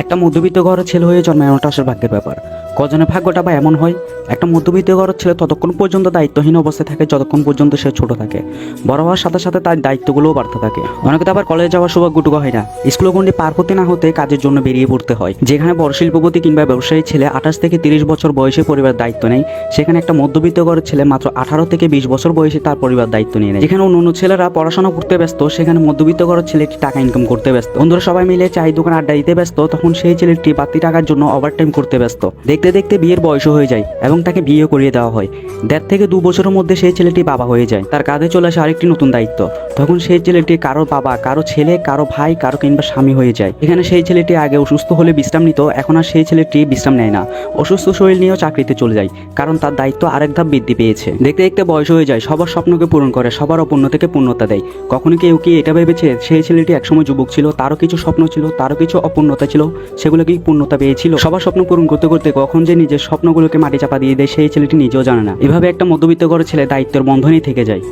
একটা মধ্যবিত্ত ঘরের ছেলে হয়ে জন্মানোটা আসলে ভাগ্যের ব্যাপার। কজনের ভাগ্যটা বা এমন হয়, একটা মধ্যবিত্ত ঘরের ছেলে ততক্ষণ পর্যন্ত দায়িত্বহীন অবস্থায় থাকে যতক্ষণ পর্যন্ত সে ছোট থাকে। বড় হওয়ার সাথে সাথে তার দায়িত্বগুলোও বাড়তে থাকে। অনেকে তো আবার কলেজে যাওয়ার সৌভাগ্যটুকু হয় না, স্কুল গণ্ডি পার হতে না হতে কাজের জন্য বেরিয়ে পড়তে হয়। যেখানে বড় শিল্পপতি কিংবা ব্যবসায়ী ছেলে 28 থেকে 30 বছর বয়সে পরিবার দায়িত্ব নেয়, সেখানে একটা মধ্যবিত্ত ঘরের ছেলে মাত্র 18 থেকে 20 বছর বয়সে তার পরিবার দায়িত্ব নিয়ে নেয়। যেখানে অন্য ছেলেরা পড়াশোনা করতে ব্যস্ত, সেখানে মধ্যবিত্ত ঘরের ছেলেটি টাকা ইনকাম করতে ব্যস্ত। বন্ধুরা সবাই মিলে চাই দোকান আড্ডা দিতে ব্যস্ত, তখন সেই ছেলেটি বাড়তি টাকার জন্য ওভারটাইম করতে ব্যস্ত। দেখতে দেখতে বিয়ের বয়সও হয়ে যায় এবং তাকে বিয়ে করিয়ে দেওয়া হয়। 1.5 থেকে 2 বছরের মধ্যে সেই ছেলেটি বাবা হয়ে যায়। তার কাঁধে চলে আসে আরেকটি নতুন দায়িত্ব। তখন সেই ছেলেটি কারো বাবা, কারো ছেলে, কারো ভাই, কারো কিংবা স্বামী হয়ে যায়। এখানে সেই ছেলেটি আগে অসুস্থ হলে বিশ্রাম নিত, এখন আর সেই ছেলেটি বিশ্রাম নেয় না। অসুস্থ শরীর নিয়েও চাকরিতে চলে যায়, কারণ তার দায়িত্ব আরেক ধাপ বৃদ্ধি পেয়েছে। দেখতে দেখতে বয়স হয়ে যায়, সবার স্বপ্নকে পূরণ করে, সবার অপূর্ণ থেকে পূর্ণতা দেয়। কখনো কেউ কি এটা ভেবেছে সেই ছেলেটি একসময় যুবক ছিল, তারও কিছু স্বপ্ন ছিল, তারও কিছু অপূর্ণতা ছিল, সেগুলো কি পূর্ণতা পেয়েছিল? সবার স্বপ্ন পূরণ করতে করতে কখন যে নিজের স্বপ্নগুলোকে মাটি চাপা দিয়ে দেয় সেই ছেলেটি নিজেও জানে না। এভাবে একটা মধ্যবিত্ত ঘরের ছেলে দায়িত্বের বন্ধনেই থেকে যায়।